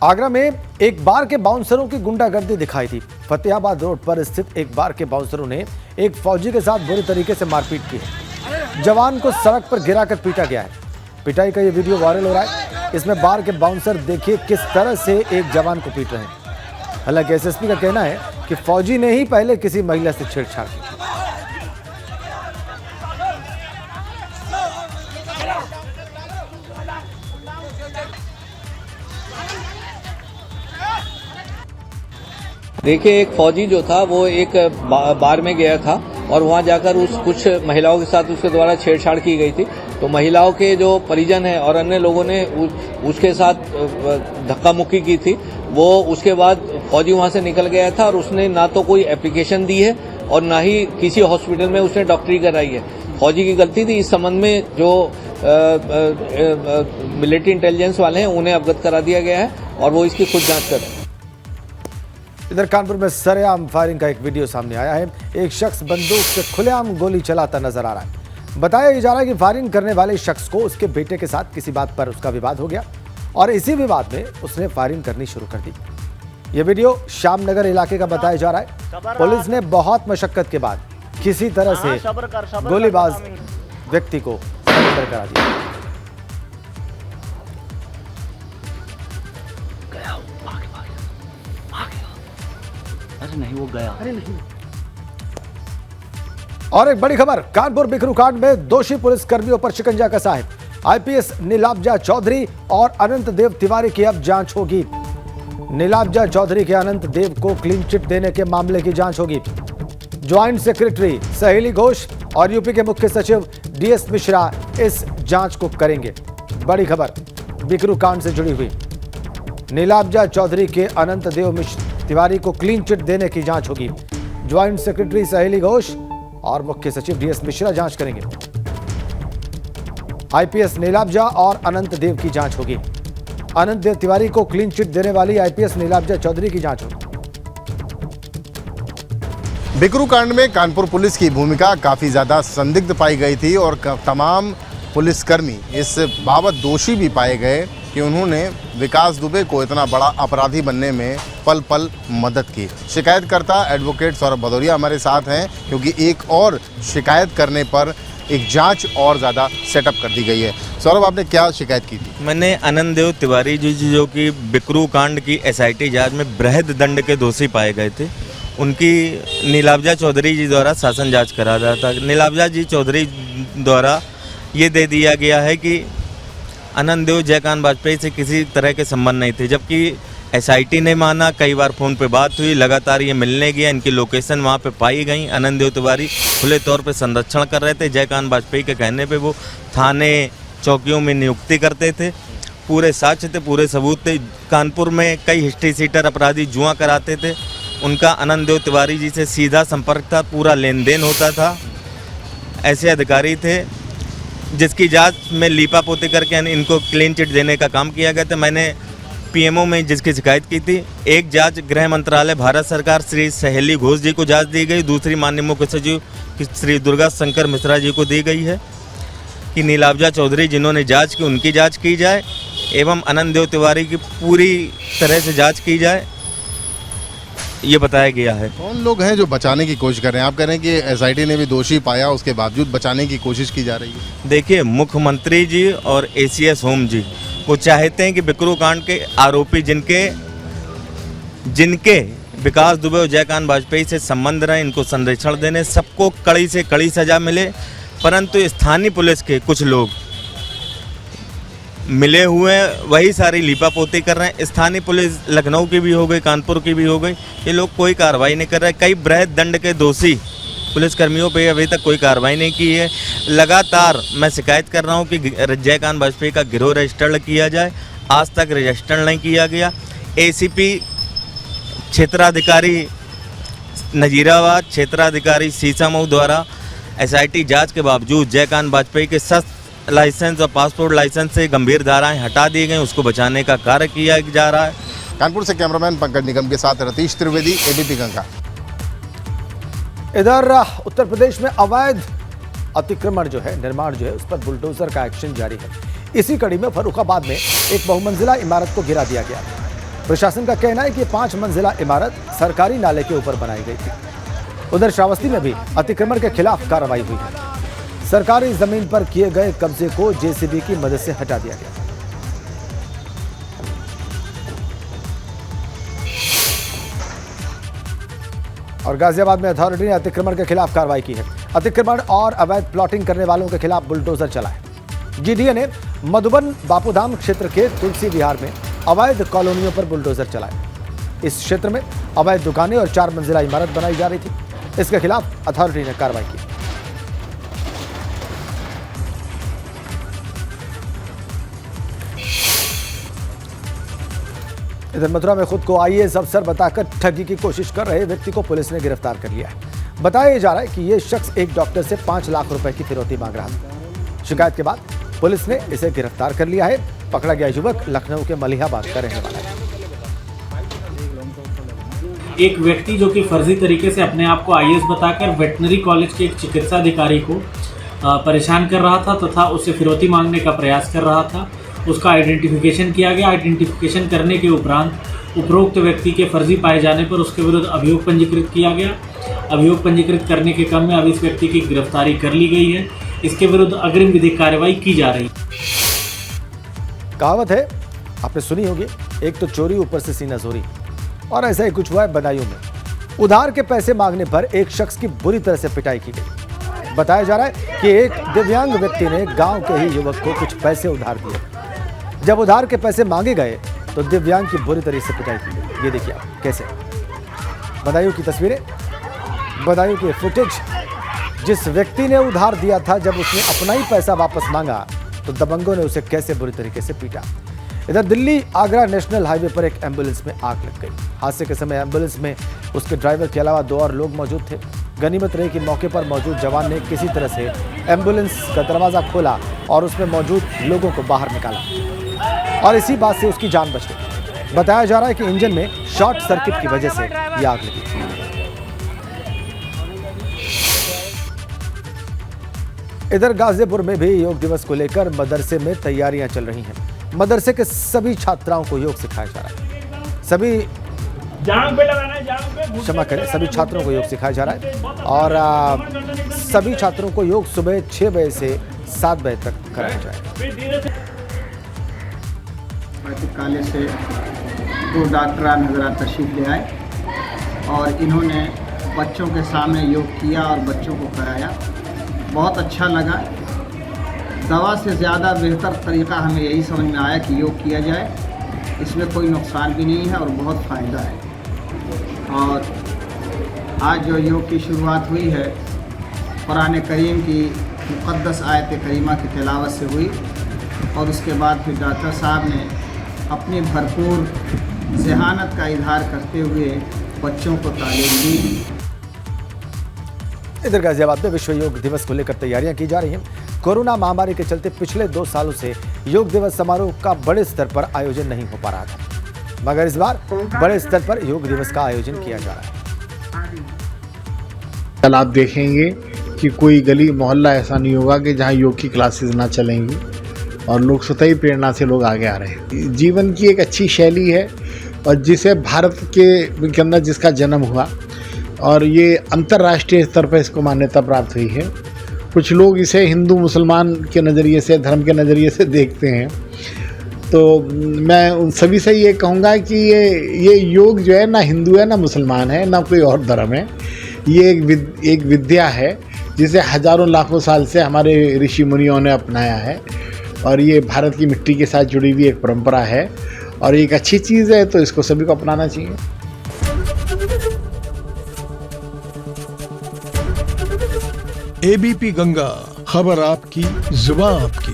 आगरा में एक बार के बाउंसरों की गुंडागर्दी दिखाई दी। फतेहाबाद रोड पर स्थित एक बार के बाउंसरों ने एक फौजी के साथ बुरी तरीके से मारपीट की है। जवान को सड़क पर गिराकर पीटा गया है। पिटाई का ये वीडियो वायरल हो रहा है। इसमें बार के बाउंसर देखिए किस तरह से एक जवान को पीट रहे हैं। हालांकि एसएसपी का कहना है कि फौजी ने ही पहले किसी महिला से छेड़छाड़ की। देखिए, एक फौजी जो था वो एक बार में गया था और वहां जाकर कुछ महिलाओं के साथ उसके द्वारा छेड़छाड़ की गई थी। तो महिलाओं के जो परिजन हैं और अन्य लोगों ने उसके साथ धक्का मुक्की की थी। वो उसके बाद फौजी वहां से निकल गया था और उसने ना तो कोई एप्लीकेशन दी है और ना ही किसी हॉस्पिटल में उसने डॉक्टरी कराई है। फौजी की गलती थी। इस संबंध में जो मिलिट्री इंटेलिजेंस वाले हैं उन्हें अवगत करा दिया गया है और वो इसकी खुद जांच कर रहे हैं। इधर कानपुर में सरेआम फायरिंग का एक वीडियो सामने आया है। एक शख्स बंदूक से खुलेआम गोली चलाता नजर आ रहा है। बताया जा रहा है कि फायरिंग करने वाले शख्स को उसके बेटे के साथ किसी बात पर उसका विवाद हो गया और इसी विवाद में उसने फायरिंग करनी शुरू कर दी। यह वीडियो श्यामनगर इलाके का बताया जा रहा है। पुलिस ने बहुत मशक्कत के बाद किसी तरह से गोलीबाज व्यक्ति को सरेंडर करा दिया। अरे नहीं, वो गया। अरे नहीं। और एक बड़ी खबर, कानपुर बिकरू कांड में दोषी पुलिस कर्मियों पर शिकंजा कसा है। आईपीएस नीलाब्जा चौधरी और अनंत देव तिवारी की अब जांच होगी। नीलाब्जा चौधरी के अनंत देव को क्लीन चिट देने के मामले की जांच होगी। ज्वाइंट सेक्रेटरी सहेली घोष और यूपी के मुख्य सचिव डीएस मिश्रा इस जांच को करेंगे। बड़ी खबर बिकरू कांड से जुड़ी हुई। नीलाब्जा चौधरी के अनंत देव तिवारी को क्लीन चिट देने की जांच होगी। ज्वाइंट सेक्रेटरी सहेली घोष और मुख्य सचिव डीएस मिश्रा जांच करेंगे। आईपीएस नीलाब्जा और अनंत देव की जांच होगी। अनंत देव तिवारी को क्लीन चिट देने वाली आईपीएस नीलाब्जा चौधरी की जांच होगी। बिकरू कांड में कानपुर पुलिस की भूमिका काफी ज्यादा संदिग्ध पाई गई थी और तमाम पुलिसकर्मी इस बाबत दोषी भी पाए गए कि उन्होंने विकास दुबे को इतना बड़ा अपराधी बनने में पल पल मदद की। शिकायतकर्ता एडवोकेट सौरभ भदौरिया हमारे साथ हैं क्योंकि एक और शिकायत करने पर एक जांच और ज़्यादा सेटअप कर दी गई है। सौरभ, आपने क्या शिकायत की थी? मैंने अनंत देव तिवारी जी जो कि बिकरू कांड की एसआईटी जांच में बृहद दंड के दोषी पाए गए थे, उनकी नीलाब्जा चौधरी जी द्वारा शासन जाँच करा रहा था। नीलाब्जा जी चौधरी द्वारा ये दे दिया गया है कि अनंत देव जयकांत वाजपेयी से किसी तरह के संबंध नहीं थे, जबकि एसआईटी ने माना। कई बार फ़ोन पे बात हुई, लगातार ये मिलने गया, इनकी लोकेशन वहाँ पे पाई गई। अनंत देव तिवारी खुले तौर पे संरक्षण कर रहे थे। जयकांत वाजपेयी के कहने पे वो थाने चौकियों में नियुक्ति करते थे। पूरे साक्ष्य थे, पूरे सबूत थे। कानपुर में कई हिस्ट्री सीटर अपराधी जुआ कराते थे, उनका अनंत देव तिवारी जी से सीधा संपर्क था, पूरा लेन देन होता था। ऐसे अधिकारी थे जिसकी जांच में लीपापोती करके इनको क्लीन चिट देने का काम किया गया था। मैंने पीएमओ में जिसकी शिकायत की थी, एक जांच गृह मंत्रालय भारत सरकार श्री सहेली घोष जी को जांच दी गई, दूसरी माननीय मुख्य सचिव श्री दुर्गा शंकर मिश्रा जी को दी गई है कि नीलाब्जा चौधरी जिन्होंने जांच की उनकी जांच की जाए एवं अनंत देव तिवारी की पूरी तरह से जाँच की जाए, ये बताया गया है। कौन लोग हैं जो बचाने की कोशिश कर रहे हैं? आप कह रहे हैं कि एसआईटी ने भी दोषी पाया, उसके बावजूद बचाने की कोशिश की जा रही है। देखिए, मुख्यमंत्री जी और एसीएस होम जी वो चाहते हैं कि बिकरू कांड के आरोपी जिनके विकास दुबे और जयकांत वाजपेयी से संबंध रहे, इनको संरक्षण देने, सबको कड़ी से कड़ी सजा मिले। परंतु स्थानीय पुलिस के कुछ लोग मिले हुए हैं, वही सारी लीपापोती कर रहे हैं। स्थानीय पुलिस लखनऊ की भी हो गई, कानपुर की भी हो गई, ये लोग कोई कार्रवाई नहीं कर रहे। कई बृहद दंड के दोषी पुलिसकर्मियों पे अभी तक कोई कार्रवाई नहीं की है। लगातार मैं शिकायत कर रहा हूँ कि जयकांत वाजपेयी का गिरोह रजिस्टर्ड किया जाए, आज तक रजिस्टर्ड नहीं किया गया। एसीपी क्षेत्राधिकारी नजीराबाद, क्षेत्राधिकारी सीसामऊ द्वारा एसआईटी जांच के बावजूद जयकांत वाजपेयी के शस्त्र लाइसेंस और पासपोर्ट लाइसेंस से गंभीर धाराएं हटा दी गई, उसको बचाने का कार्य किया जा रहा है। कानपुर से कैमरामैन पंकज निगम के साथ रतीश त्रिवेदी, एबीपी गंगा। इधर उत्तर प्रदेश में अवैध अतिक्रमण जो है, निर्माण जो है, उस पर बुलडोजर का एक्शन जारी है। इसी कड़ी में फर्रुखाबाद में एक बहुमंजिला इमारत को गिरा दिया गया। प्रशासन का कहना है कि 5 मंजिला इमारत सरकारी नाले के ऊपर बनाई गई थी। उधर श्रावस्ती में भी अतिक्रमण के खिलाफ कार्रवाई हुई है। सरकारी जमीन पर किए गए कब्जे को जेसीबी की मदद से हटा दिया गया। और गाजियाबाद में अथॉरिटी ने अतिक्रमण के खिलाफ कार्रवाई की है। अतिक्रमण और अवैध प्लॉटिंग करने वालों के खिलाफ बुलडोजर चलाए। जीडीए ने मधुबन बापूधाम क्षेत्र के तुलसी विहार में अवैध कॉलोनियों पर बुलडोजर चलाए। इस क्षेत्र में अवैध दुकानें और 4 मंजिला इमारत बनाई जा रही थी। इसके खिलाफ अथॉरिटी ने कार्रवाई की। इधर मथुरा में खुद को आईएएस अफसर बताकर ठगी की कोशिश कर रहे व्यक्ति को पुलिस ने गिरफ्तार कर लिया है। बताया जा रहा है कि यह शख्स एक डॉक्टर से 5 लाख रुपए की फिरौती मांग रहा था। शिकायत के बाद पुलिस ने इसे गिरफ्तार कर लिया है। पकड़ा गया युवक लखनऊ के मलिहाबाद का रहने वाला है। एक व्यक्ति जो कि फर्जी तरीके से अपने आप को आईएएस बताकर वेटनरी कॉलेज के एक चिकित्सा अधिकारी को परेशान कर रहा था तथा उससे फिरौती मांगने का प्रयास कर रहा था। उसका आइडेंटिफिकेशन किया गया। आइडेंटिफिकेशन करने के उपरांत उपरोक्त व्यक्ति के फर्जी पाए जाने पर उसके विरुद्ध अभियोग पंजीकृत किया गया। अभियोग पंजीकृत करने के क्रम में अब इस व्यक्ति की गिरफ्तारी कर ली गई है। इसके विरुद्ध अग्रिम विधिक कार्रवाई की जा रही है। कहावत है, आपने सुनी होगी, एक तो चोरी ऊपर से सीना चोरी। और ऐसा ही कुछ हुआ है बदायूं में। उधार के पैसे मांगने पर एक शख्स की बुरी तरह से पिटाई की गई। बताया जा रहा है कि एक दिव्यांग व्यक्ति ने गांव के ही युवक को कुछ पैसे उधार दिए। जब उधार के पैसे मांगे गए तो दिव्यांग की बुरी तरह से पिटाई की गई। ये देखिए आप कैसे। बदायूं की तस्वीरें, बदायूं की फुटेज। जिस व्यक्ति ने उधार दिया था, जब उसने अपना ही पैसा वापस मांगा तो दबंगों ने उसे कैसे बुरी तरीके से पीटा। इधर दिल्ली आगरा नेशनल हाईवे पर एक एम्बुलेंस में आग लग गई। हादसे के समय एम्बुलेंस में उसके ड्राइवर के अलावा 2 और लोग मौजूद थे। गनीमत रही कि मौके पर मौजूद जवान ने किसी तरह से एम्बुलेंस का दरवाजा खोला और उसमें मौजूद लोगों को बाहर निकाला और इसी बात से उसकी जान बच गई। बताया जा रहा है कि इंजन में शॉर्ट सर्किट की वजह से यह आग लगी। इधर गाजीपुर में भी योग दिवस को लेकर मदरसे में तैयारियां चल रही हैं। मदरसे के सभी छात्राओं को योग सिखाया जा रहा है। क्षमा करें, सभी छात्रों को योग सिखाया जा रहा है और सभी छात्रों को योग सुबह 6 बजे से 7 बजे तक कराया जाएगा। कॉलेज से 2 डॉक्टरान हजरात तशरीफ ले आए और इन्होंने बच्चों के सामने योग किया और बच्चों को कराया। बहुत अच्छा लगा। दवा से ज़्यादा बेहतर तरीक़ा हमें यही समझ में आया कि योग किया जाए। इसमें कोई नुकसान भी नहीं है और बहुत फ़ायदा है। और आज जो योग की शुरुआत हुई है, कुरान करीम की मुक़द्दस आयत करीमा की तिलावत से हुई और उसके बाद फिर डॉक्टर साहब ने अपनी भरपूर ज़हानत का इजहार करते हुए बच्चों को तालीम दी। इधर गाजियाबाद में विश्व योग दिवस को लेकर तैयारियां की जा रही हैं। कोरोना महामारी के चलते पिछले 2 सालों से योग दिवस समारोह का बड़े स्तर पर आयोजन नहीं हो पा रहा था, मगर इस बार बड़े स्तर पर योग दिवस का आयोजन किया जा रहा है। कल आप देखेंगे कि कोई गली मोहल्ला ऐसा नहीं होगा कि जहां योग की क्लासेस ना चलेंगी और लोग स्वतः ही प्रेरणा से लोग आगे आ रहे हैं। जीवन की एक अच्छी शैली है और जिसे भारत के अंदर जिसका जन्म हुआ और ये अंतर्राष्ट्रीय स्तर पर इसको मान्यता प्राप्त हुई है। कुछ लोग इसे हिंदू मुसलमान के नज़रिए से, धर्म के नज़रिए से देखते हैं, तो मैं उन सभी से ये कहूँगा कि ये योग जो है ना हिंदू है ना मुसलमान है ना कोई और धर्म है। ये एक विद्या है जिसे हजारों लाखों साल से हमारे ऋषि मुनियों ने अपनाया है और ये भारत की मिट्टी के साथ जुड़ी हुई एक परंपरा है और एक अच्छी चीज़ है, तो इसको सभी को अपनाना चाहिए। एबीपी गंगा, खबर आपकी, जुबान आपकी।